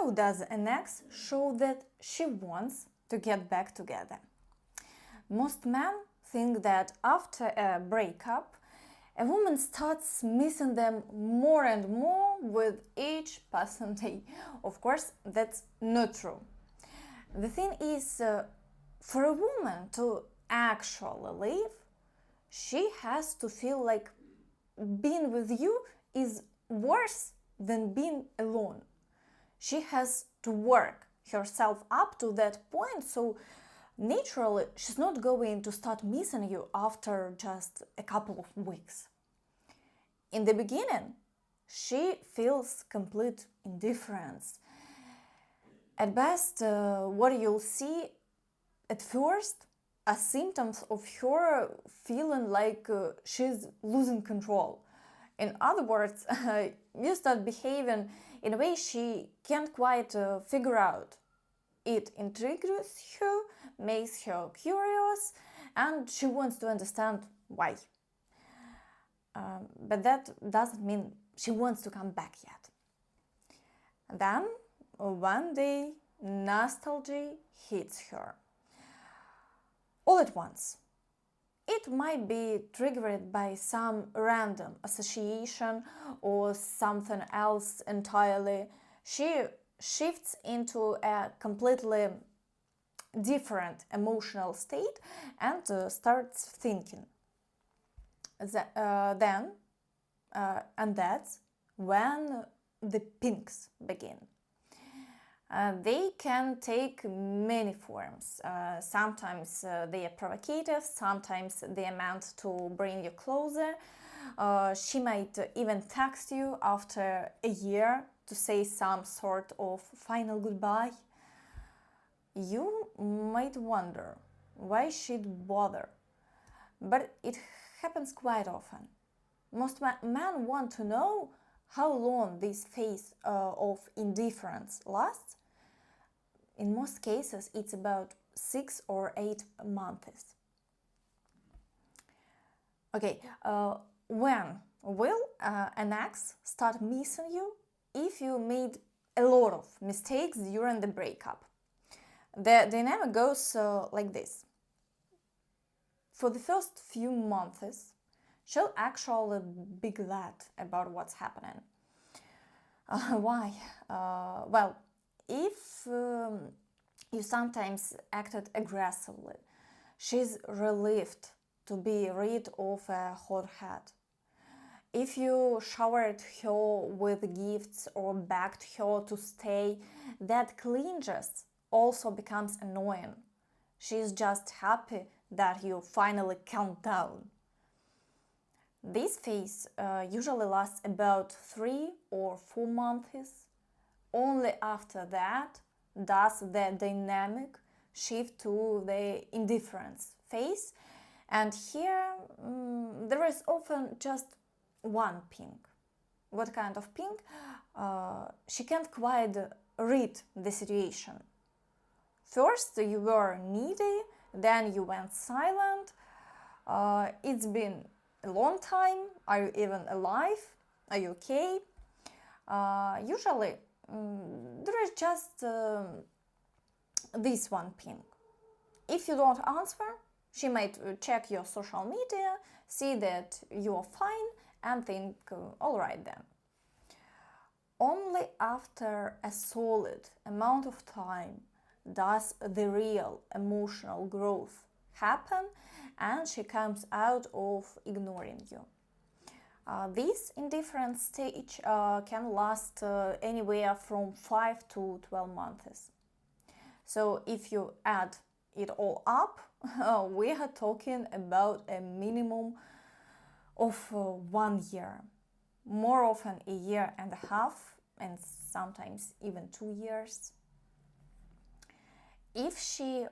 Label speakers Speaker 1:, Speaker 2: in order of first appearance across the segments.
Speaker 1: how does an ex show that she wants to get back together? Most men think that after a breakup, a woman starts missing them more and more with each passing day. Of course, that's not true. The thing is, for a woman to actually leave, she has to feel like being with you is worse than being alone. She has to work herself up to that point, so naturally she's not going to start missing you after just a couple of weeks. In the beginning, she feels complete indifference. At best, what you'll see at first are symptoms of her feeling like she's losing control. In other words, you start behaving in a way she can't quite figure out. It intrigues her, makes her curious, and she wants to understand why. But that doesn't mean she wants to come back yet. Then, one day, nostalgia hits her. All at once. It might be triggered by some random association or something else entirely. She shifts into a completely different emotional state and starts thinking. And that's when the pinks begin. They can take many forms. Sometimes they are provocative, sometimes they are meant to bring you closer. She might even text you after a year to say some sort of final goodbye. You might wonder why she'd bother, but it happens quite often. Most men want to know how long this phase of indifference lasts. In most cases, it's about 6 or 8 months. Okay, when will an ex start missing you? If you made a lot of mistakes during the breakup. The dynamic goes like this. For the first few months, she'll actually be glad about what's happening. Why? Well, if you sometimes acted aggressively, she's relieved to be rid of a hot head. If you showered her with gifts or begged her to stay, that clinginess also becomes annoying. She's just happy that you finally calmed down. This phase usually lasts about 3 or 4 months. Only after that does the dynamic shift to the indifference phase, and here there is often just one pink. What kind of pink? She can't quite read the situation. First you were needy, then you went silent. It's been a long time. Are you even alive? Are you okay? Usually there is just this one ping. If you don't answer, she might check your social media, see that you are fine, and think, all right then. Only after a solid amount of time does the real emotional growth happen, and she comes out of ignoring you. This indifference stage can last anywhere from 5 to 12 months. So if you add it all up, we are talking about a minimum of 1 year, more often a year and a half, and sometimes even 2 years. If she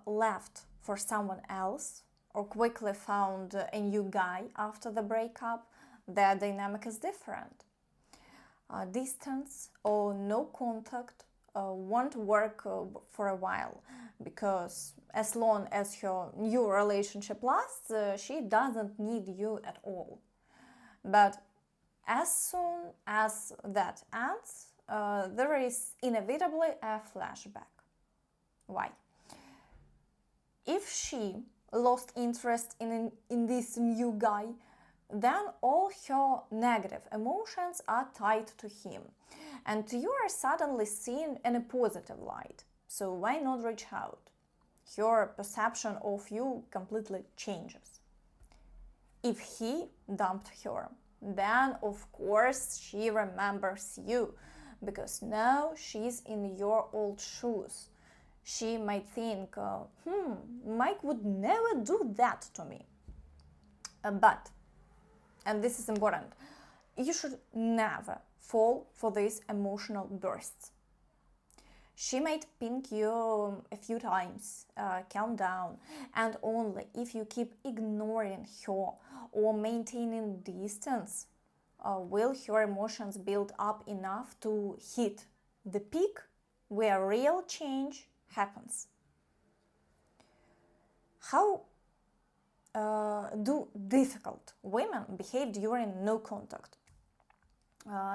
Speaker 1: left for someone else or quickly found a new guy after the breakup, the dynamic is different. Distance or no contact won't work for a while, because as long as her new relationship lasts, she doesn't need you at all. But as soon as that ends, there is inevitably a flashback. Why? If she lost interest in this new guy, then all her negative emotions are tied to him, and you are suddenly seen in a positive light. So why not reach out? Her perception of you completely changes. If he dumped her, then of course she remembers you, because now she's in your old shoes. She might think, Mike would never do that to me. But, and this is important, you should never fall for these emotional bursts. She might ping you a few times, calm down, and only if you keep ignoring her or maintaining distance will her emotions build up enough to hit the peak where real change happens. How do difficult women behave during no contact?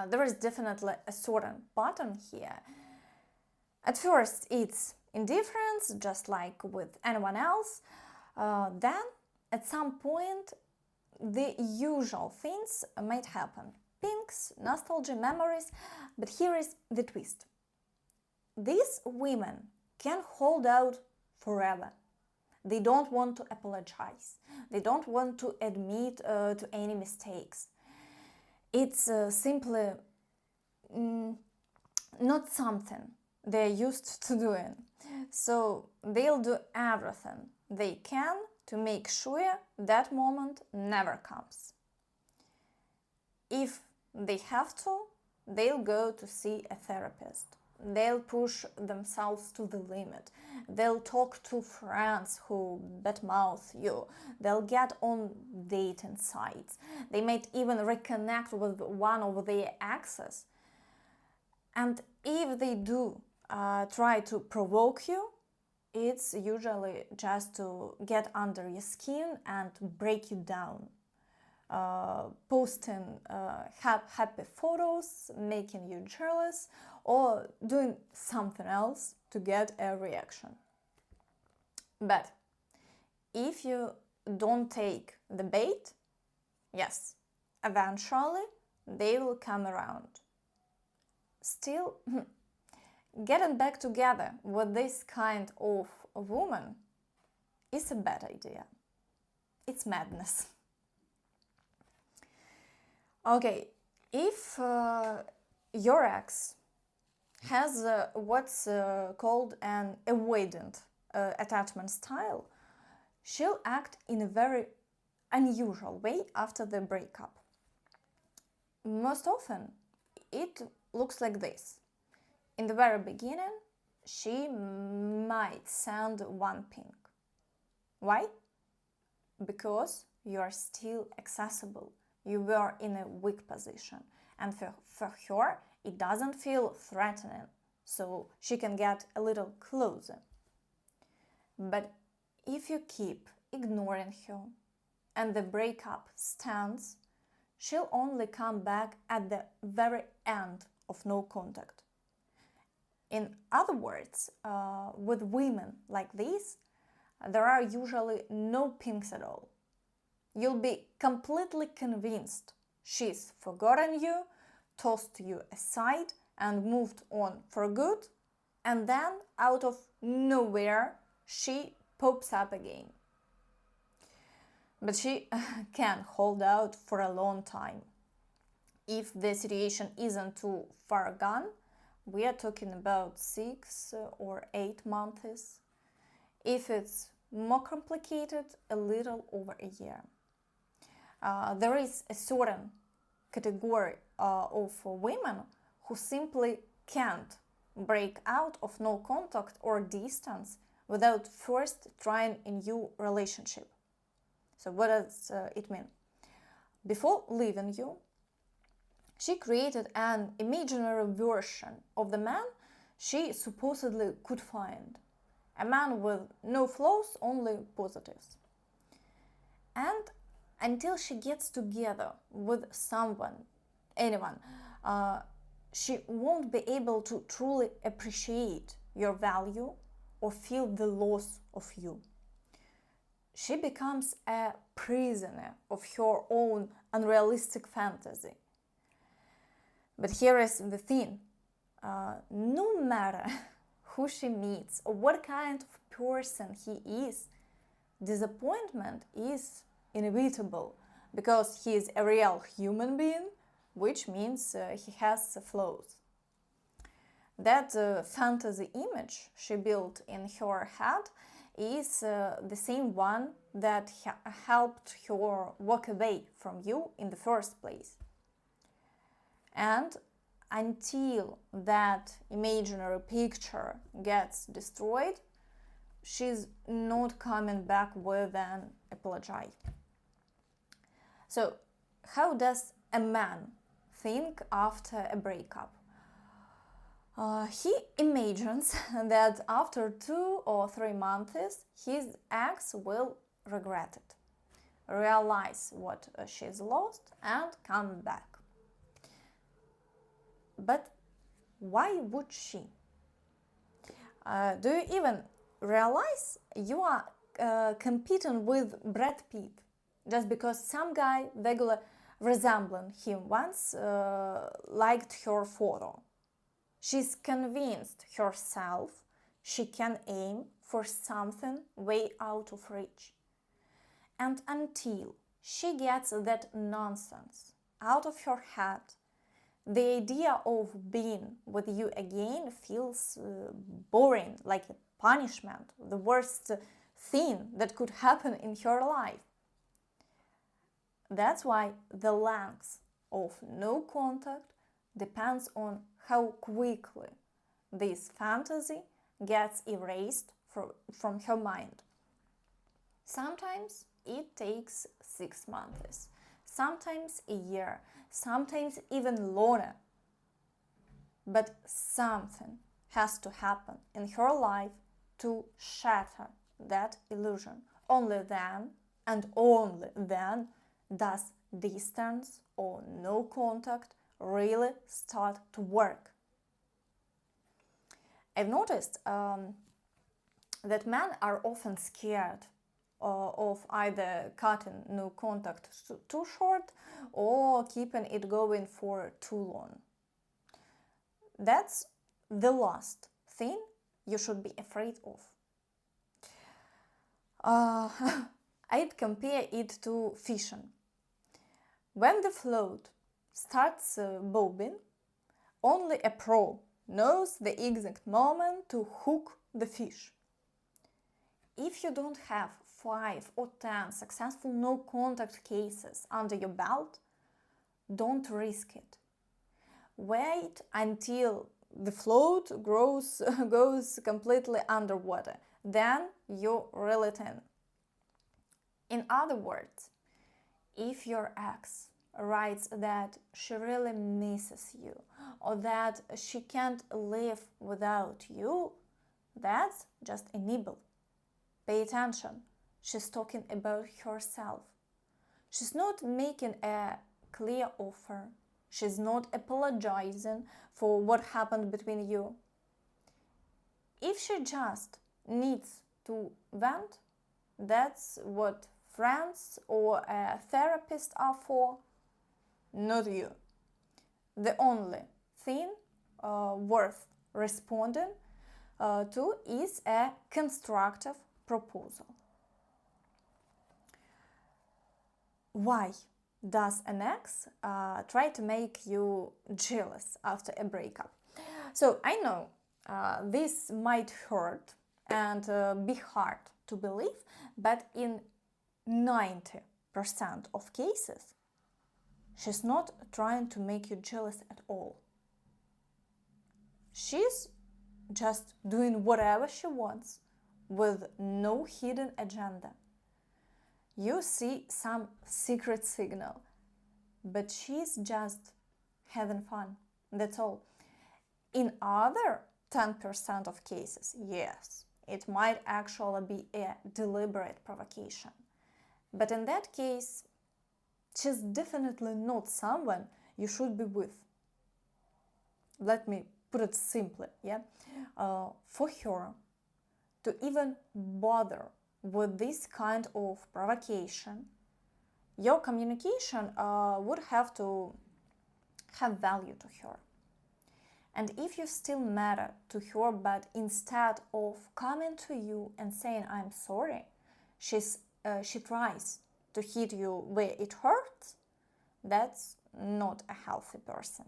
Speaker 1: There is definitely a certain pattern here. At first, it's indifference, just like with anyone else. Then, at some point, the usual things might happen. Pinks, nostalgia, memories. But here is the twist. These women can hold out forever. They don't want to apologize. They don't want to admit to any mistakes. It's simply not something they're used to doing. So they'll do everything they can to make sure that moment never comes. If they have to, they'll go to see a therapist. They'll push themselves to the limit. They'll talk to friends who badmouth you. They'll get on dating sites. They might even reconnect with one of their exes. And if they do try to provoke you, it's usually just to get under your skin and break you down. Posting happy photos, making you jealous, or doing something else to get a reaction. But if you don't take the bait, yes, eventually they will come around. Still, getting back together with this kind of woman is a bad idea. It's madness. Okay, if your ex has what's called an avoidant attachment style, she'll act in a very unusual way after the breakup. Most often, it looks like this. In the very beginning, she might send one ping. Why? Because you are still accessible. You were in a weak position. And for her, it doesn't feel threatening, so she can get a little closer. But if you keep ignoring her and the breakup stands, she'll only come back at the very end of no contact. In other words, with women like this, there are usually no pings at all. You'll be completely convinced she's forgotten you, tossed you aside, and moved on for good, and then out of nowhere she pops up again. But she can hold out for a long time. If the situation isn't too far gone, we are talking about 6 or 8 months. If it's more complicated, a little over a year. There is a certain category of women who simply can't break out of no contact or distance without first trying a new relationship. So what does it mean? Before leaving you, she created an imaginary version of the man she supposedly could find. A man with no flaws, only positives. And until she gets together with anyone, she won't be able to truly appreciate your value or feel the loss of you. She becomes a prisoner of her own unrealistic fantasy. But here is the thing. No matter who she meets or what kind of person he is, disappointment is inevitable because he is a real human being, which means he has flaws. That fantasy image she built in her head is the same one that helped her walk away from you in the first place. And until that imaginary picture gets destroyed, she's not coming back with an apology. So, how does a man think after a breakup? He imagines that after 2 or 3 months, his ex will regret it, realize what she's lost, and come back. But why would she? Do you even realize you are competing with Brad Pitt just because some guy vaguely resembling him once liked her photo? She's convinced herself she can aim for something way out of reach. And until she gets that nonsense out of her head, the idea of being with you again feels boring, like a punishment, the worst thing that could happen in her life. That's why the length of no contact depends on how quickly this fantasy gets erased from her mind. Sometimes it takes 6 months, sometimes a year, sometimes even longer. But something has to happen in her life to shatter that illusion. Only then, and only then, does distance or no contact really start to work. I've noticed that men are often scared of either cutting no contact too short or keeping it going for too long. That's the last thing you should be afraid of. I'd compare it to fishing. When the float starts bobbing, only a pro knows the exact moment to hook the fish. If you don't have 5 or 10 successful no-contact cases under your belt, don't risk it. Wait until the float goes completely underwater. Then you reel it in. In other words, if your ex writes that she really misses you or that she can't live without you, that's just a nibble. Pay attention. She's talking about herself. She's not making a clear offer. She's not apologizing for what happened between you. If she just needs to vent, that's what friends or a therapist are for, not you. The only thing worth responding to is a constructive proposal. Why does an ex try to make you jealous after a breakup? So I know this might hurt and be hard to believe, but in 90% of cases, she's not trying to make you jealous at all. She's just doing whatever she wants with no hidden agenda. You see some secret signal, but she's just having fun. That's all. In other 10% of cases, yes, it might actually be a deliberate provocation. But in that case, she's definitely not someone you should be with. let me put it simply, yeah, for her to even bother with this kind of provocation, your communication would have to have value to her. And if you still matter to her, but instead of coming to you and saying, I'm sorry, she tries to hit you where it hurts, that's not a healthy person.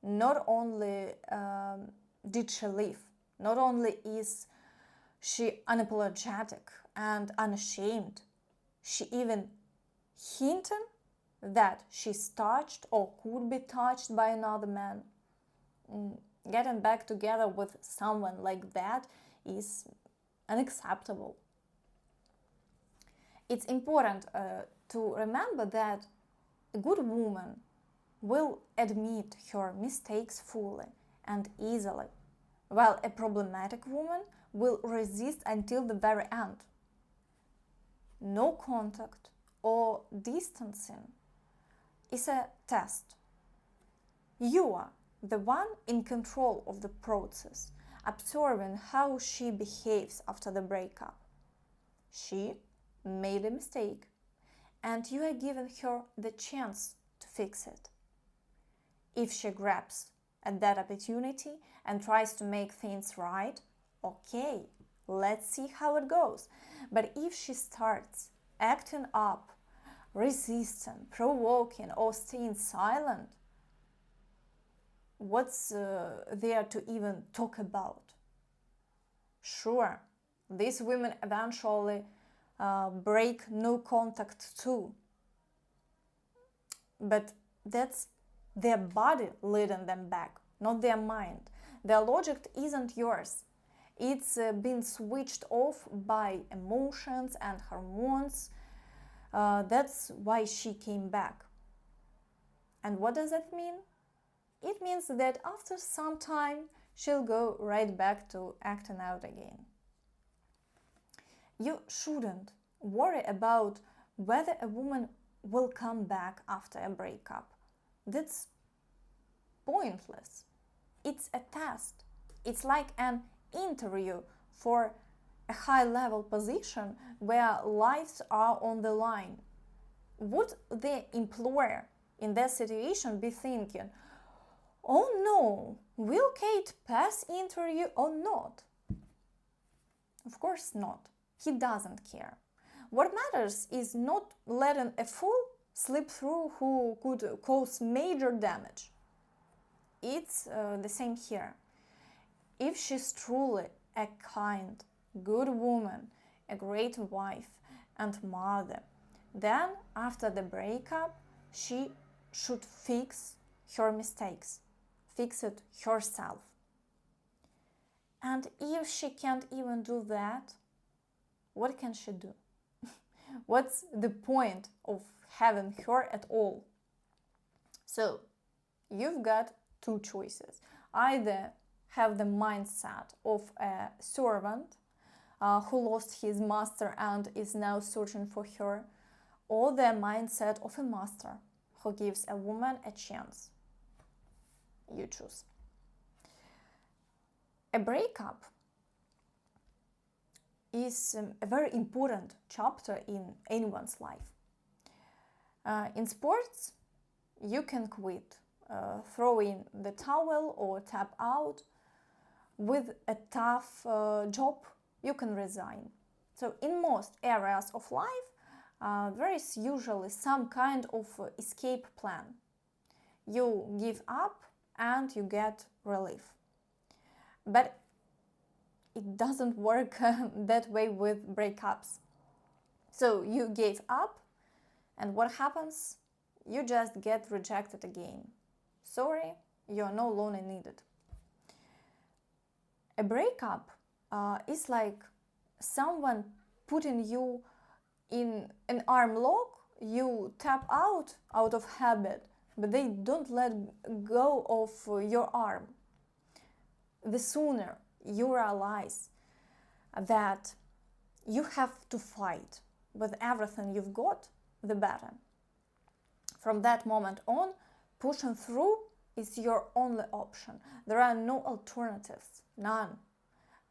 Speaker 1: Not only did she leave, not only is she unapologetic and unashamed, she even hinted that she's touched or could be touched by another man. Getting back together with someone like that is unacceptable. It's important to remember that a good woman will admit her mistakes fully and easily, while a problematic woman will resist until the very end. No contact or distancing is a test. You are the one in control of the process, observing how she behaves after the breakup. She made a mistake, and you are giving her the chance to fix it. If she grabs at that opportunity and tries to make things right, okay, let's see how it goes. But if she starts acting up, resisting, provoking, or staying silent, what's there to even talk about? Sure, these women eventually break no contact too. But that's their body leading them back, not their mind. Their logic isn't yours. It's been switched off by emotions and hormones. That's why she came back. And what does that mean? It means that after some time, she'll go right back to acting out again. You shouldn't worry about whether a woman will come back after a breakup. That's pointless. It's a test. It's like an interview for a high-level position where lives are on the line. Would the employer in that situation be thinking, oh no, will Kate pass interview or not? Of course not. He doesn't care. What matters is not letting a fool slip through who could cause major damage. It's the same here. If she's truly a kind, good woman, a great wife and mother, then after the breakup, she should fix her mistakes, fix it herself. And if she can't even do that, what can she do? What's the point of having her at all? So, you've got two choices. Either have the mindset of a servant who lost his master and is now searching for her, or the mindset of a master who gives a woman a chance. You choose. A breakup is a very important chapter in anyone's life. In sports, you can quit, throw in the towel or tap out. With a tough job, you can resign. So in most areas of life, there is usually some kind of escape plan. You give up and you get relief. But it doesn't work that way with breakups. So you gave up, and what happens? You just get rejected again. Sorry, you're no longer needed. A breakup is like someone putting you in an arm lock. You tap out of habit, but they don't let go of your arm. The sooner you realize that you have to fight with everything you've got, the better. From that moment on, pushing through is your only option. There are no alternatives, none.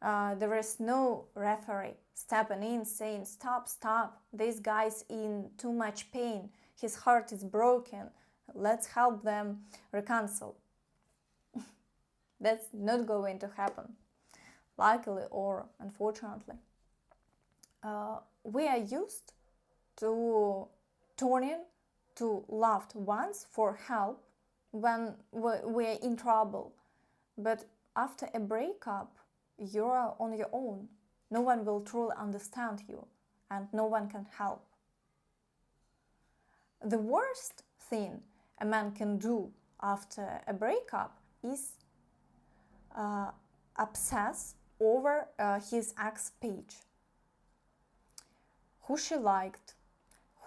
Speaker 1: There is no referee stepping in saying, stop, stop, this guy's in too much pain, his heart is broken, let's help them reconcile. That's not going to happen, luckily or unfortunately. We are used to turning to loved ones for help when we are in trouble. But after a breakup, you are on your own. No one will truly understand you, and no one can help. The worst thing a man can do after a breakup is obsess over his ex page. Who she liked,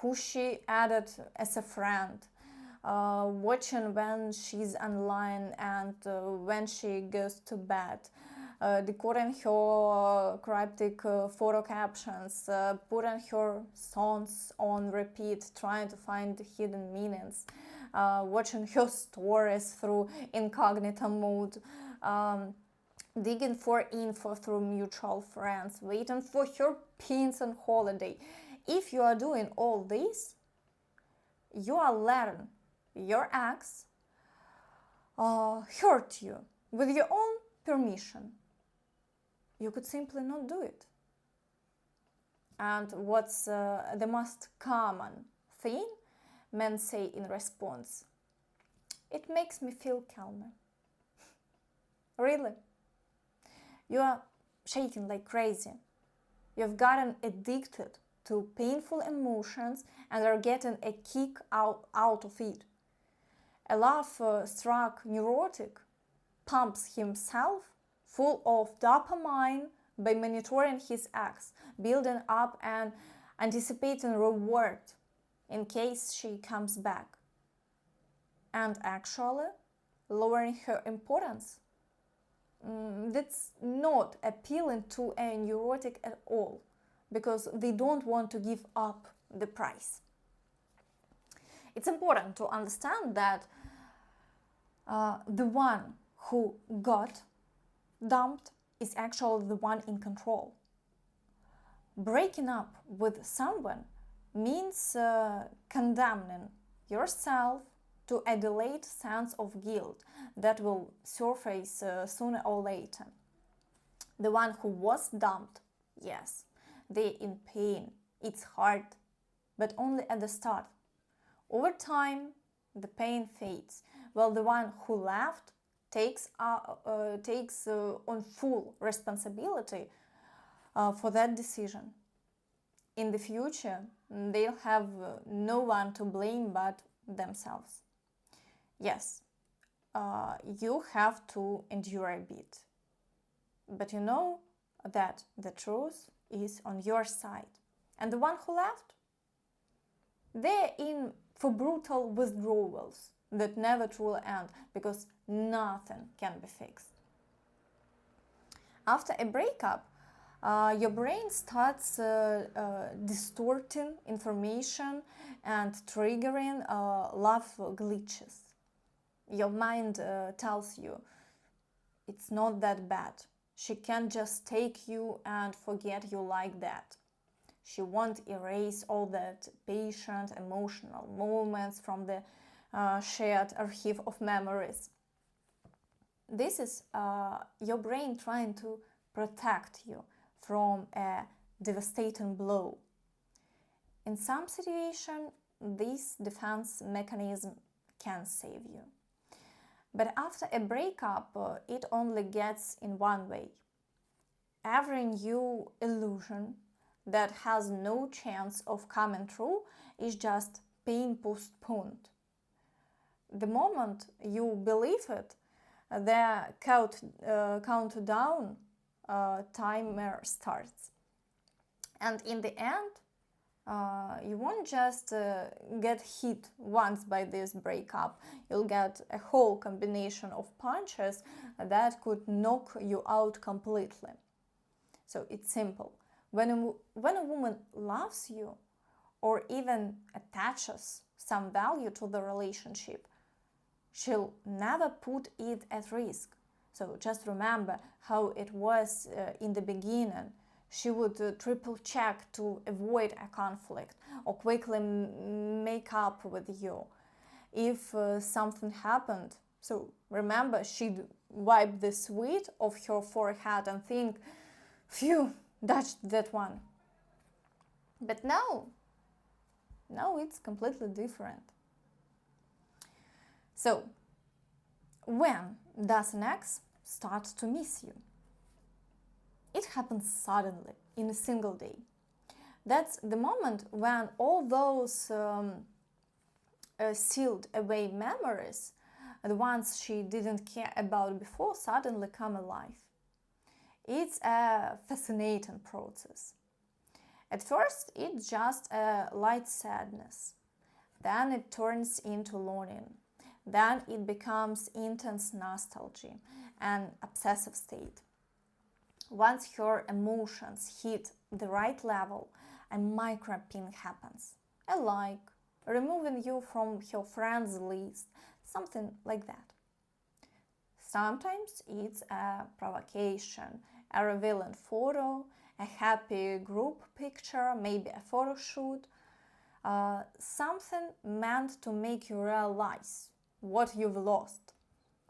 Speaker 1: who she added as a friend, watching when she's online and when she goes to bed, decoding her cryptic photo captions, putting her songs on repeat, trying to find hidden meanings, watching her stories through incognito mode, digging for info through mutual friends, waiting for her pins on holiday. If you are doing all this, you are letting your ex hurt you with your own permission. You could simply not do it. And what's the most common thing men say in response? It makes me feel calmer. Really? You are shaking like crazy. You've gotten addicted to painful emotions and are getting a kick out of it. A love-struck neurotic pumps himself full of dopamine by monitoring his ex, building up and anticipating reward in case she comes back, and actually lowering her importance. That's not appealing to a neurotic at all, because they don't want to give up the price. It's important to understand that the one who got dumped is actually the one in control. Breaking up with someone means condemning yourself to a delayed sense of guilt that will surface sooner or later. The one who was dumped, yes, they're in pain, it's hard, but only at the start. Over time, the pain fades, while the one who left takes on full responsibility for that decision. In the future, they'll have no one to blame but themselves. Yes, you have to endure a bit, but you know that the truth is on your side. And the one who left, they're in for brutal withdrawals that never truly end, because nothing can be fixed. After a breakup, your brain starts distorting information and triggering love glitches. Your mind tells you it's not that bad. She can't just take you and forget you like that. She won't erase all that patient, emotional moments from the shared archive of memories. This is your brain trying to protect you from a devastating blow. In some situations, this defense mechanism can save you. But after a breakup, it only gets in one way. Every new illusion that has no chance of coming true is just pain postponed. The moment you believe it, the countdown timer starts. And in the end, you won't just get hit once by this breakup. You'll get a whole combination of punches that could knock you out completely. So it's simple. When a woman loves you or even attaches some value to the relationship, she'll never put it at risk. So just remember how it was in the beginning. She would triple check to avoid a conflict or quickly make up with you if something happened. So remember, she'd wipe the sweat off her forehead and think, phew, dodged that one. But now it's completely different. So, when does an ex start to miss you? It happens suddenly, in a single day. That's the moment when all those sealed away memories, the ones she didn't care about before, suddenly come alive. It's a fascinating process. At first, it's just a light sadness. Then it turns into longing. Then it becomes intense nostalgia and obsessive state. Once her emotions hit the right level, a micro-ping happens. A like, removing you from her friends list, something like that. Sometimes it's a provocation, a revealing photo, a happy group picture, maybe a photo shoot, something meant to make you realize what you've lost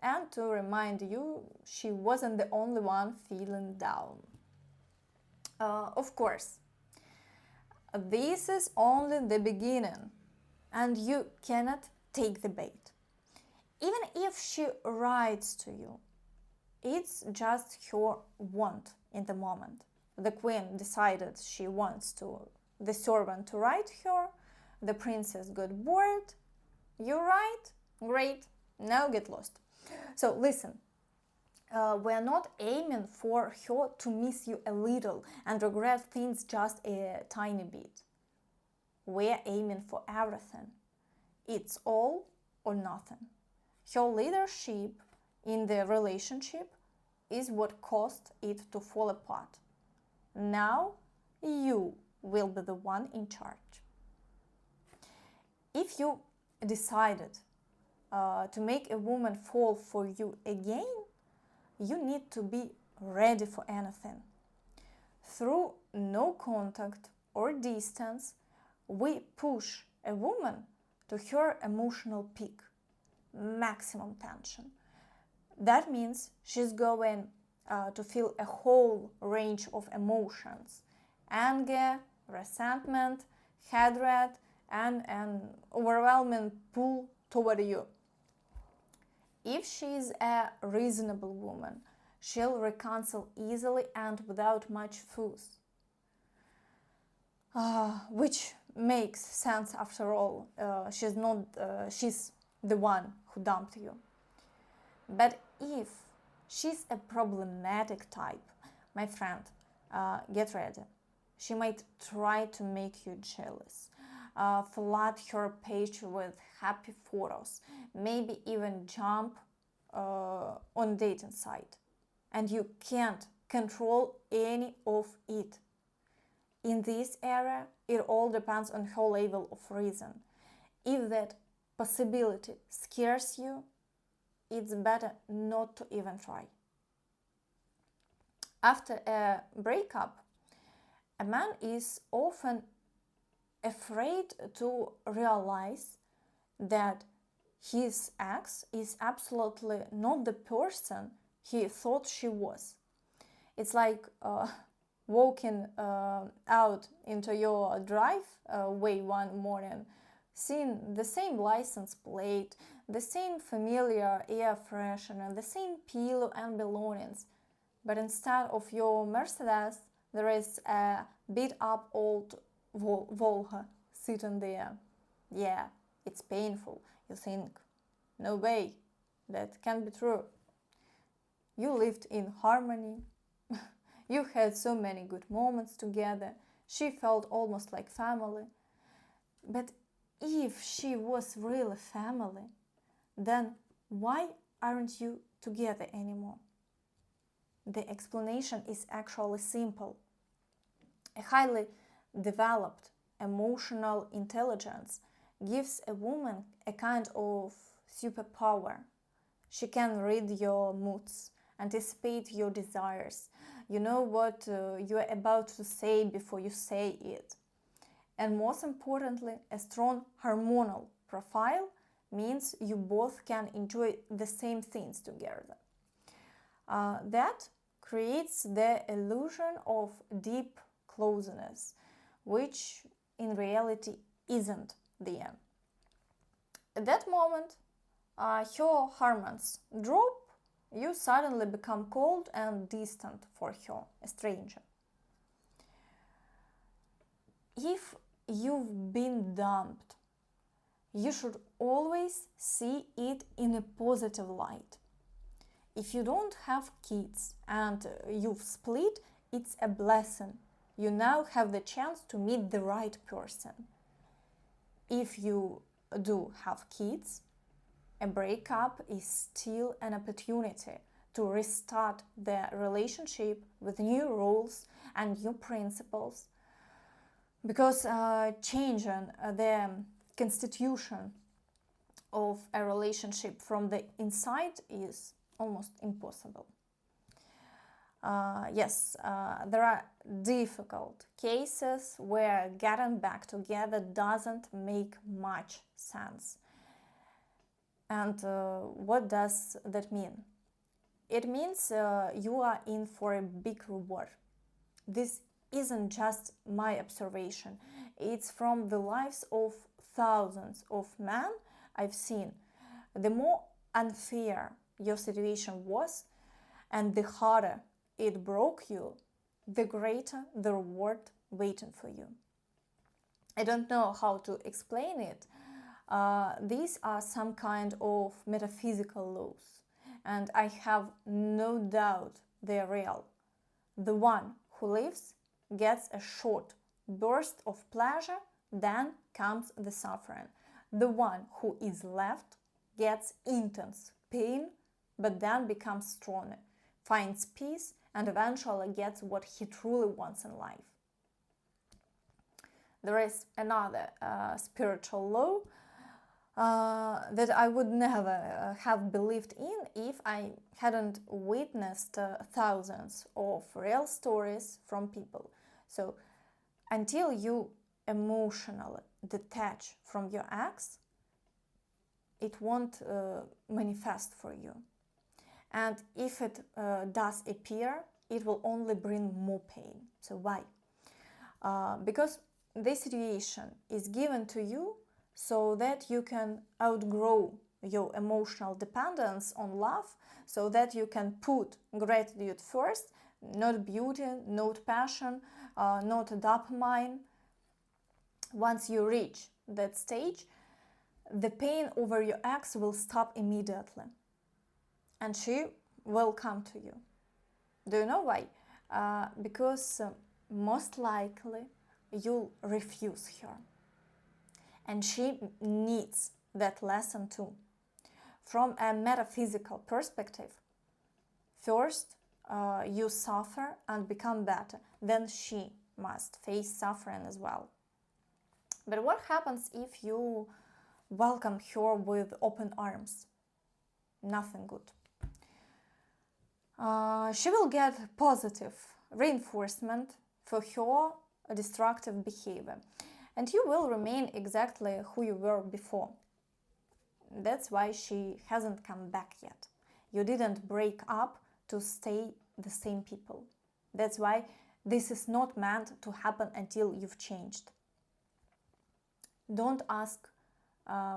Speaker 1: and to remind you she wasn't the only one feeling down. Of course, this is only the beginning and you cannot take the bait. Even if she writes to you, it's just her want in the moment. The queen decided she wants the servant to write her, the princess got bored, you write, great, now get lost. So listen, we're not aiming for her to miss you a little and regret things just a tiny bit. We're aiming for everything. It's all or nothing. Her leadership in the relationship is what caused it to fall apart. Now you will be the one in charge. If you decided to make a woman fall for you again, you need to be ready for anything. Through no contact or distance, we push a woman to her emotional peak, maximum tension. That means she's going to feel a whole range of emotions: anger, resentment, hatred, and an overwhelming pull toward you. If she's a reasonable woman, she'll reconcile easily and without much fuss. Which makes sense after all. She's the one who dumped you. But if she's a problematic type, my friend, get ready. She might try to make you jealous, flood her page with happy photos, maybe even jump on dating site. And you can't control any of it. In this area, it all depends on her level of reason. If that possibility scares you, it's better not to even try. After a breakup, a man is often afraid to realize that his ex is absolutely not the person he thought she was. It's like walking out into your driveway one morning, seeing the same license plate, the same familiar air freshener, the same pillow and belongings. But instead of your Mercedes, there is a beat-up old Volga sitting there. Yeah, it's painful. You think, no way, that can't be true. You lived in harmony. You had so many good moments together. She felt almost like family. But if she was really family, then why aren't you together anymore? The explanation is actually simple. A highly developed emotional intelligence gives a woman a kind of superpower. She can read your moods, anticipate your desires. You know what you're about to say before you say it. And most importantly, a strong hormonal profile means you both can enjoy the same things together. That creates the illusion of deep closeness, which in reality isn't the end. At that moment, her hormones drop, you suddenly become cold and distant for her, a stranger. If you've been dumped, you should always see it in a positive light. If you don't have kids and you've split, it's a blessing. You now have the chance to meet the right person. If you do have kids, a breakup is still an opportunity to restart the relationship with new rules and new principles, because changing the constitution of a relationship from the inside is almost impossible. Yes, there are difficult cases where getting back together doesn't make much sense. And what does that mean? It means you are in for a big reward. This isn't just my observation. It's from the lives of thousands of men I've seen. The more unfair your situation was and the harder it broke you, the greater the reward waiting for you. I don't know how to explain it. These are some kind of metaphysical laws, and I have no doubt they're real. The one who lives gets a short burst of pleasure, then comes the suffering. The one who is left gets intense pain, but then becomes stronger, finds peace, and eventually gets what he truly wants in life. There is another spiritual law that I would never have believed in if I hadn't witnessed thousands of real stories from people. So until you emotionally detach from your ex, it won't manifest for you. And if it does appear, it will only bring more pain. So why? Because this situation is given to you so that you can outgrow your emotional dependence on love, so that you can put gratitude first, not beauty, not passion, not dopamine. Once you reach that stage, the pain over your ex will stop immediately, and she will come to you. Do you know why? Because most likely you'll refuse her. And she needs that lesson too. From a metaphysical perspective, first you suffer and become better, then she must face suffering as well. But what happens if you welcome her with open arms? Nothing good. She will get positive reinforcement for her destructive behavior, and you will remain exactly who you were before. That's why she hasn't come back yet. You didn't break up to stay the same people. That's why this is not meant to happen until you've changed. Don't ask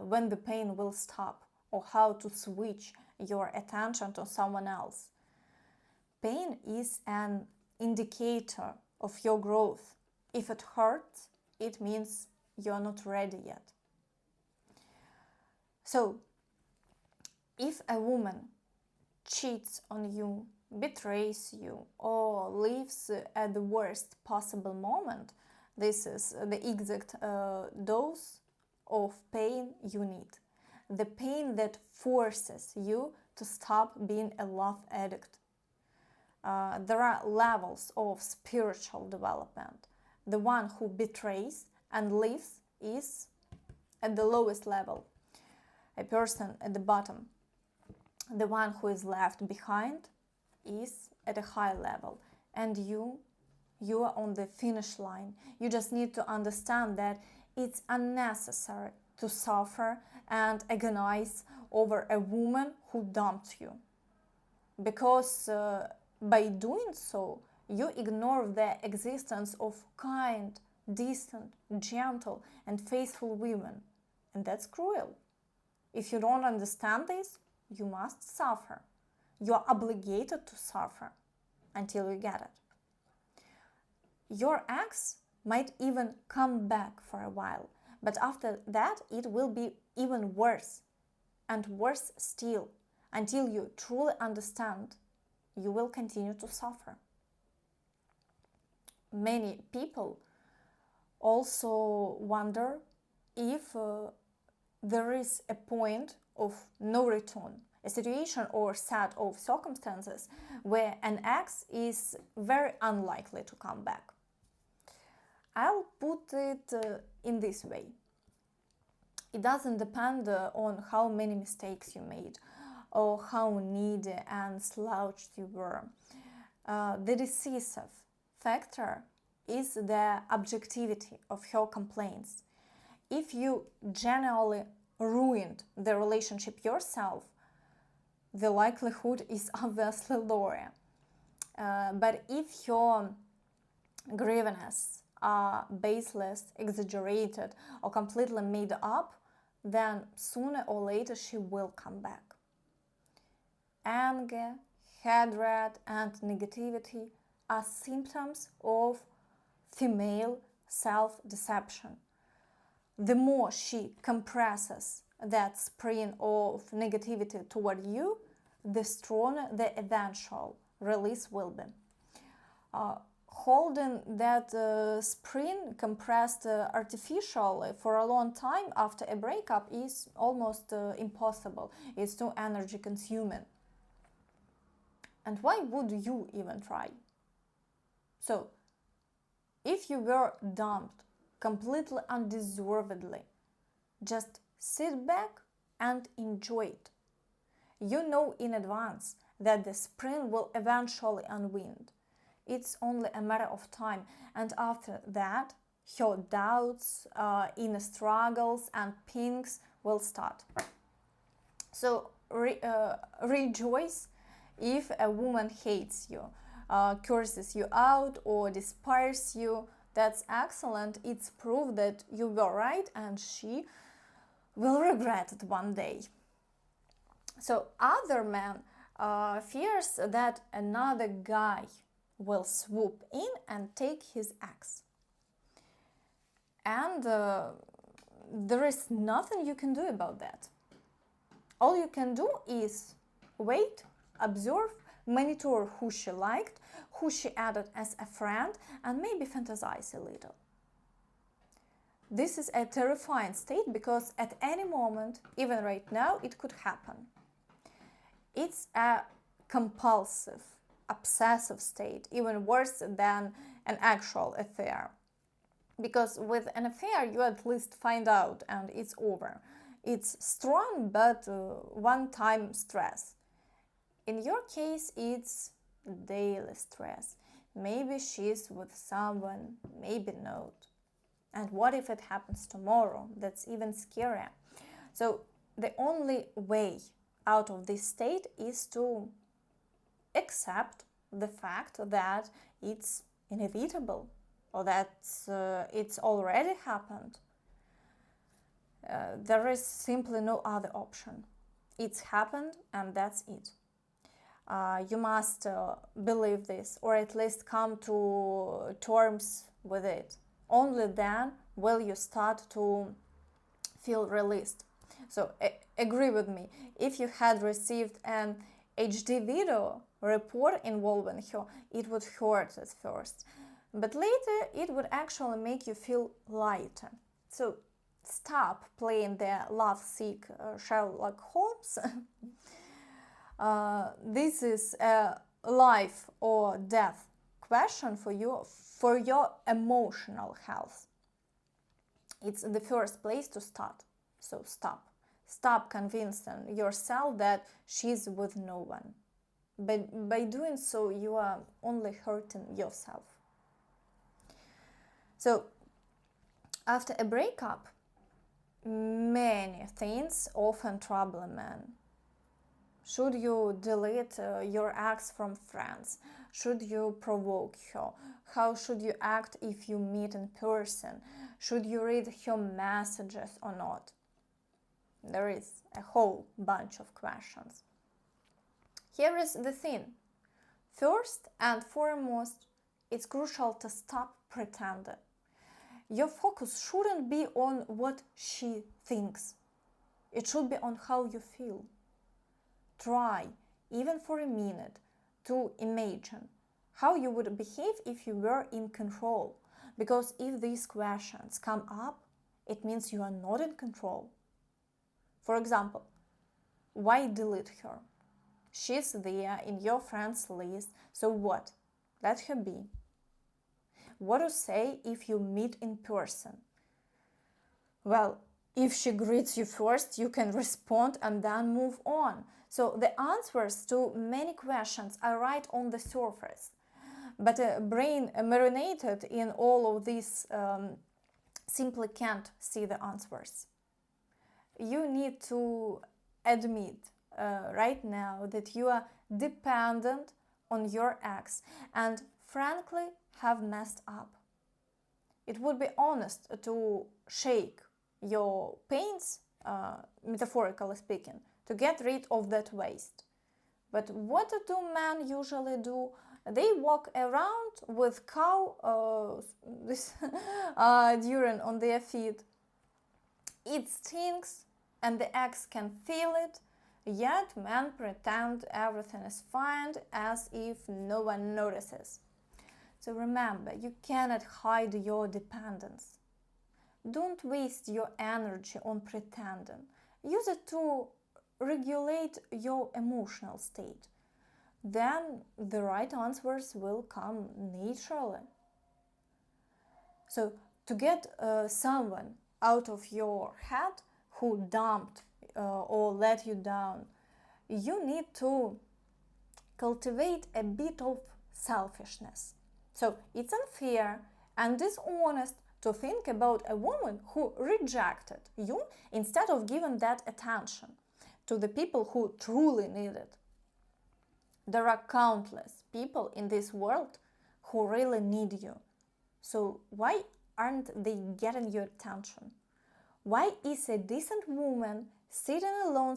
Speaker 1: when the pain will stop or how to switch your attention to someone else. Pain is an indicator of your growth. If it hurts, it means you're not ready yet. So, if a woman cheats on you, betrays you, or leaves at the worst possible moment, this is the exact dose of pain you need. The pain that forces you to stop being a love addict. There are levels of spiritual development. The one who betrays and leaves is at the lowest level. a person at the bottom. The one who is left behind is at a high level, and you are on the finish line. You just need to understand that it's unnecessary to suffer and agonize over a woman who dumped you, because by doing so you ignore the existence of kind, decent, gentle and faithful women, and that's cruel. If you don't understand this, you must suffer. You are obligated to suffer until you get it. Your ex might even come back for a while, but after that it will be even worse, and worse still. Until you truly understand, you will continue to suffer. Many people also wonder if there is a point of no return, a situation or set of circumstances where an ex is very unlikely to come back. I'll put it in this way. It doesn't depend on how many mistakes you made or how needy and slouched you were. The decisive factor is the objectivity of her complaints. If you genuinely ruined the relationship yourself, the likelihood is obviously lower. But if your grievances are baseless, exaggerated, or completely made up, then sooner or later she will come back. Anger, hatred, and negativity are symptoms of female self-deception. The more she compresses that spring of negativity toward you, the stronger the eventual release will be. Holding that spring compressed artificially for a long time after a breakup is almost impossible. It's too energy consuming. And why would you even try? So, if you were dumped completely undeservedly, just sit back and enjoy it. You know in advance that the spring will eventually unwind. It's only a matter of time, and after that, her doubts, inner struggles, and pinks will start. So rejoice if a woman hates you, curses you out, or despises you. That's excellent. It's proof that you were right, and she will regret it one day. So other men fears that another guy will swoop in and take his ex. And there is nothing you can do about that. All you can do is wait, observe, monitor who she liked, who she added as a friend, and maybe fantasize a little. This is a terrifying state because at any moment, even right now, it could happen. It's a compulsive, obsessive state, even worse than an actual affair. Because with an affair, you at least find out and it's over. It's strong but one-time stress. In your case, it's daily stress. Maybe she's with someone, maybe not. And what if it happens tomorrow? That's even scarier. So the only way out of this state is to accept the fact that it's inevitable or that it's already happened. There is simply no other option. It's happened and that's it. You must believe this, or at least come to terms with it. Only then will you start to feel released. So agree with me, if you had received an HD video report involving her, it would hurt at first, but later it would actually make you feel lighter. So stop playing the love-sick Sherlock Holmes. This is a life or death question for you, for your emotional health. It's the first place to start. So stop. Stop convincing yourself that she's with no one. By doing so, you are only hurting yourself. So, after a breakup, many things often trouble a man. Should you delete your ex from friends? Should you provoke her? How should you act if you meet in person? Should you read her messages or not? There is a whole bunch of questions. Here is the thing. First and foremost, it's crucial to stop pretending. Your focus shouldn't be on what she thinks. It should be on how you feel. Try, even for a minute, to imagine how you would behave if you were in control. Because if these questions come up, it means you are not in control. For example, why delete her? She's there in your friends list, so what? Let her be. What to say if you meet in person? Well, if she greets you first, you can respond and then move on. So the answers to many questions are right on the surface. But a brain marinated in all of this simply can't see the answers. You need to admit right now that you are dependent on your ex and frankly have messed up. It would be honest to shake your pains, metaphorically speaking, to get rid of that waste. But what do men usually do? They walk around with cow urine on their feet. It stinks and the ex can feel it, yet men pretend everything is fine as if no one notices. So remember, you cannot hide your dependence. Don't waste your energy on pretending. Use it to regulate your emotional state. Then the right answers will come naturally. So to get someone out of your head who dumped or let you down, you need to cultivate a bit of selfishness. So it's unfair and dishonest to think about a woman who rejected you instead of giving that attention to the people who truly need it. There are countless people in this world who really need you. So why aren't they getting your attention? Why is a decent woman sitting alone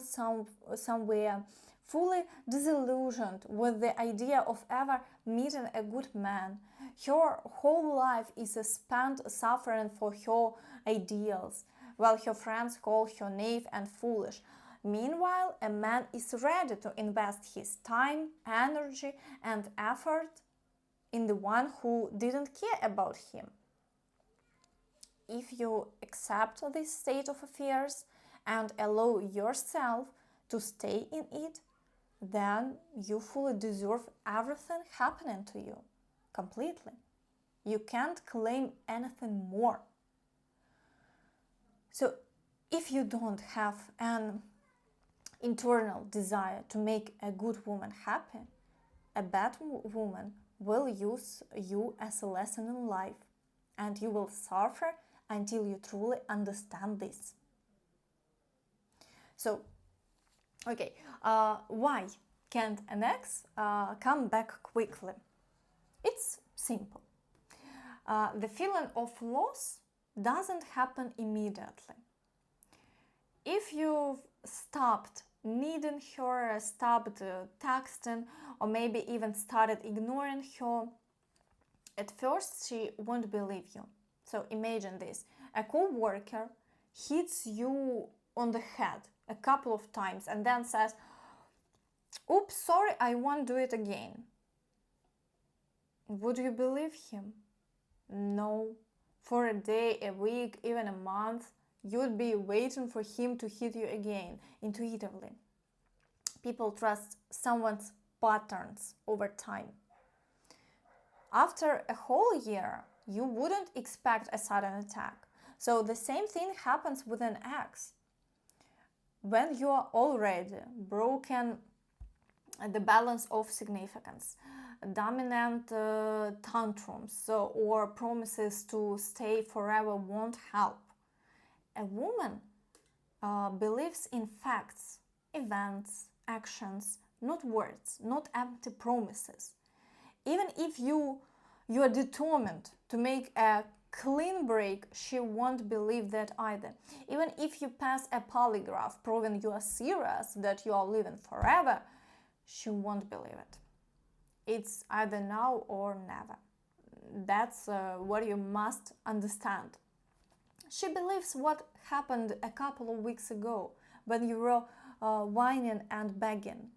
Speaker 1: somewhere, fully disillusioned with the idea of ever meeting a good man? Her whole life is spent suffering for her ideals, while her friends call her naive and foolish. Meanwhile, a man is ready to invest his time, energy, and effort in the one who didn't care about him. If you accept this state of affairs and allow yourself to stay in it, then you fully deserve everything happening to you, completely. You can't claim anything more. So, if you don't have an internal desire to make a good woman happy, a bad woman will use you as a lesson in life, and you will suffer until you truly understand this. So, okay, why can't an ex come back quickly? It's simple. The feeling of loss doesn't happen immediately. If you've stopped needing her, stopped texting, or maybe even started ignoring her, at first she won't believe you. So imagine this. A co-worker hits you on the head a couple of times and then says, "Oops, sorry, I won't do it again." Would you believe him? No. For a day, a week, even a month, you'd be waiting for him to hit you again, intuitively. People trust someone's patterns over time. After a whole year, you wouldn't expect a sudden attack. So the same thing happens with an ex. when you are already broken the balance of significance, dominant tantrums or promises to stay forever won't help. A woman believes in facts, events, actions, not words, not empty promises. Even if you are determined to make a clean break, she won't believe that either. Even if you pass a polygraph proving you are serious, that you are living forever, she won't believe it. It's either now or never. That's what you must understand. She believes what happened a couple of weeks ago when you were whining and begging,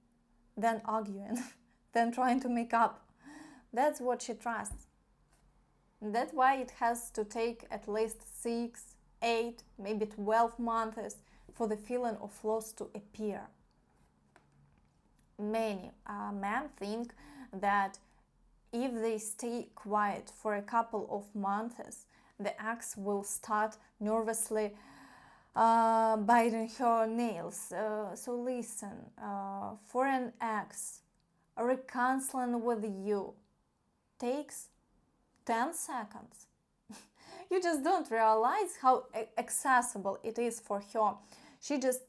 Speaker 1: then arguing, then trying to make up. That's what she trusts. That's why it has to take at least 6, 8, maybe 12 months for the feeling of loss to appear. Many men think that if they stay quiet for a couple of months, the ex will start nervously biting her nails. So listen, for an ex, reconciling with you takes 10 seconds. You just don't realize how accessible it is for her. She just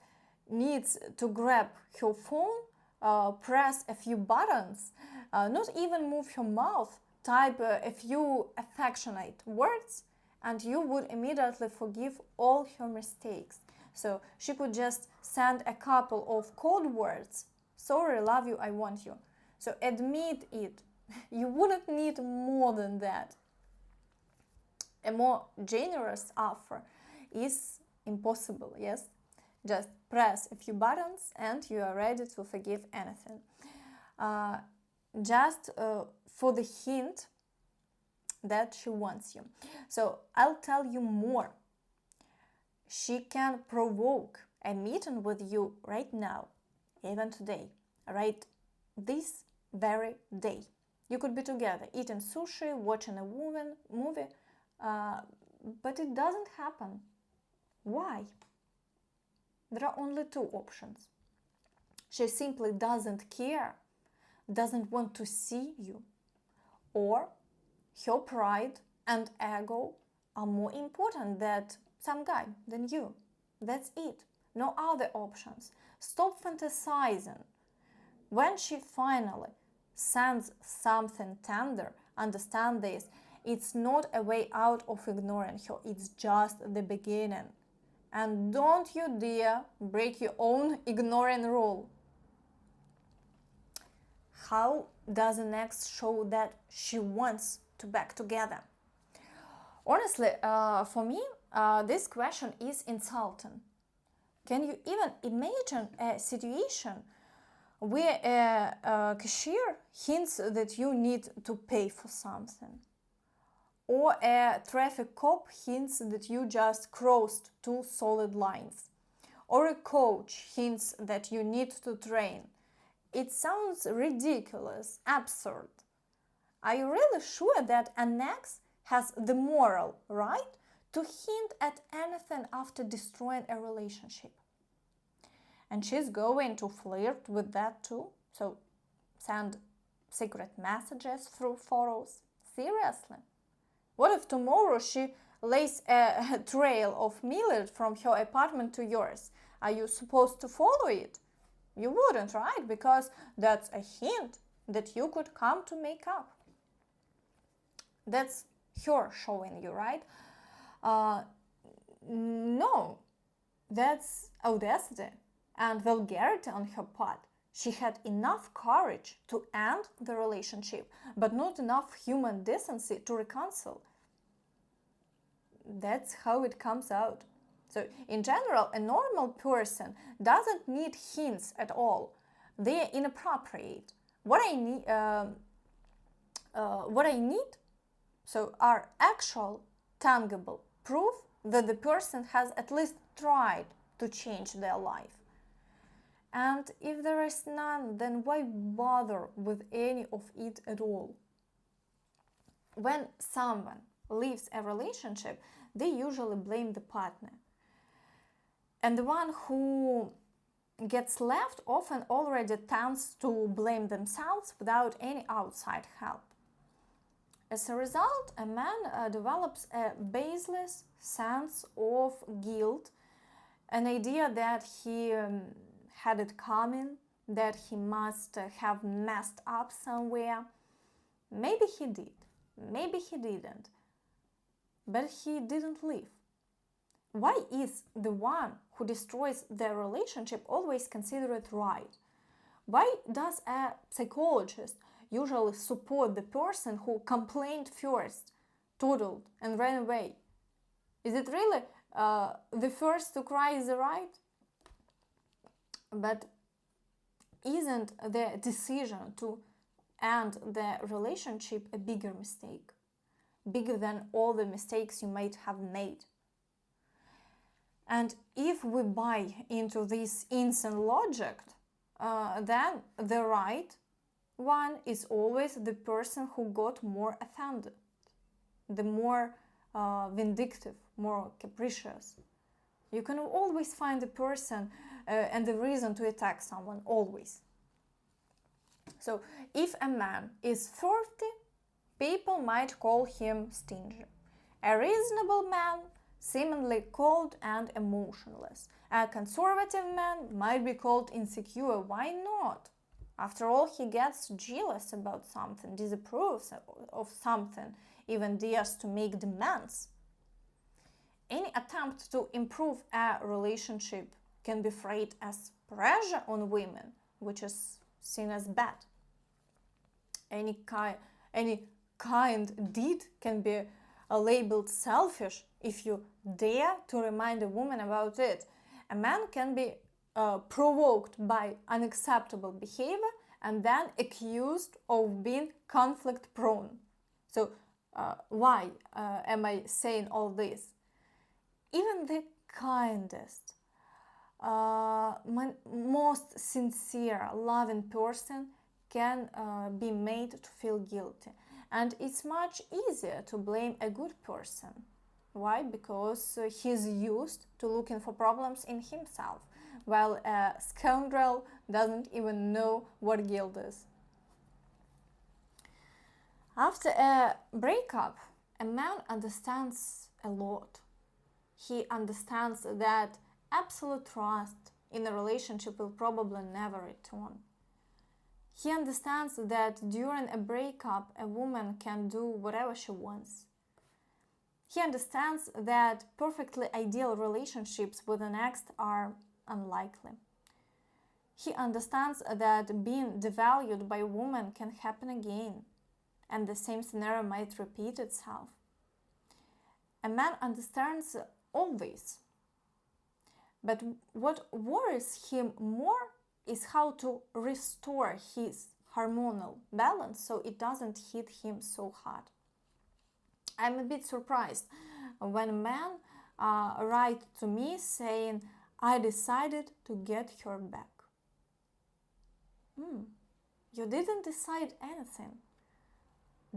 Speaker 1: needs to grab her phone, press a few buttons, not even move her mouth, type a few affectionate words, and you would immediately forgive all her mistakes. So she could just send a couple of code words. Sorry, love you, I want you. So admit it. You wouldn't need more than that. A more generous offer is impossible, yes? Just press a few buttons and you are ready to forgive anything. Just for the hint that she wants you. So I'll tell you more. She can provoke a meeting with you right now, even today, right this very day. You could be together eating sushi, watching a movie, but it doesn't happen. Why? There are only two options. She simply doesn't care, doesn't want to see you, or her pride and ego are more important than some guy than you. That's it. No other options. Stop fantasizing. When she finally sends something tender, understand this, it's not a way out of ignoring her, it's just the beginning. And don't you dare break your own ignoring rule. How does an ex show that she wants to back together? Honestly, for me, this question is insulting. Can you even imagine a situation where a cashier hints that you need to pay for something? Or a traffic cop hints that you just crossed 2 solid lines? Or a coach hints that you need to train? It sounds ridiculous, absurd. Are you really sure that an ex has the moral right to hint at anything after destroying a relationship? And she's going to flirt with that too? So send secret messages through photos? Seriously? What if tomorrow she lays a trail of millet from her apartment to yours? Are you supposed to follow it? You wouldn't, right? Because that's a hint that you could come to make up. That's her showing you, right? No, that's audacity and vulgarity on her part. She had enough courage to end the relationship, but not enough human decency to reconcile. That's how it comes out. So, in general, a normal person doesn't need hints at all. They are inappropriate. What I need, so are actual, tangible proof that the person has at least tried to change their life. And if there is none, then why bother with any of it at all? When someone leaves a relationship, they usually blame the partner. And the one who gets left often already tends to blame themselves without any outside help. As a result, a man develops a baseless sense of guilt, an idea that he had it coming, that he must have messed up somewhere. Maybe he did, maybe he didn't, but he didn't leave. Why is the one who destroys their relationship always considered right? Why does a psychologist usually support the person who complained first, toddled, and ran away? Is it really the first to cry is right? But isn't the decision to end the relationship a bigger mistake? Bigger than all the mistakes you might have made? And if we buy into this insane logic, then the right one is always the person who got more offended, the more vindictive, more capricious. You can always find the person and the reason to attack someone, always. So if a man is 30, people might call him stingy. A reasonable man, seemingly cold and emotionless. A conservative man might be called insecure. Why not? After all, he gets jealous about something, disapproves of something, even dares to make demands. Any attempt to improve a relationship can be framed as pressure on women, which is seen as bad. Any kind deed can be labeled selfish if you dare to remind a woman about it. A man can be provoked by unacceptable behavior and then accused of being conflict prone. So why am I saying all this? Even the kindest, most sincere, loving person can be made to feel guilty. And it's much easier to blame a good person. Why? Because he's used to looking for problems in himself, while a scoundrel doesn't even know what guilt is. After a breakup, a man understands a lot. He understands that absolute trust in a relationship will probably never return. He understands that during a breakup, a woman can do whatever she wants. He understands that perfectly ideal relationships with an ex are unlikely. He understands that being devalued by a woman can happen again, and the same scenario might repeat itself. A man understands all this. But what worries him more is how to restore his hormonal balance so it doesn't hit him so hard. I'm a bit surprised when men write to me saying, I decided to get her back. You didn't decide anything.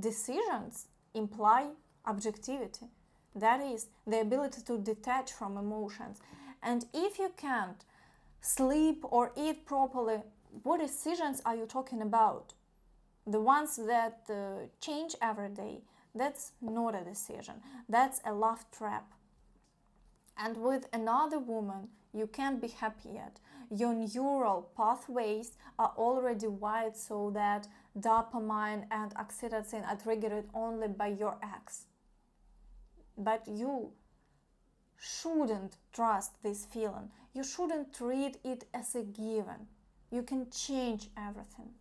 Speaker 1: Decisions imply objectivity. That is, the ability to detach from emotions. And if you can't sleep or eat properly, what decisions are you talking about? The ones that change every day. That's not a decision. That's a love trap. And with another woman, you can't be happy yet. Your neural pathways are already wired so that dopamine and oxytocin are triggered only by your ex. But you shouldn't trust this feeling. You shouldn't treat it as a given. You can change everything.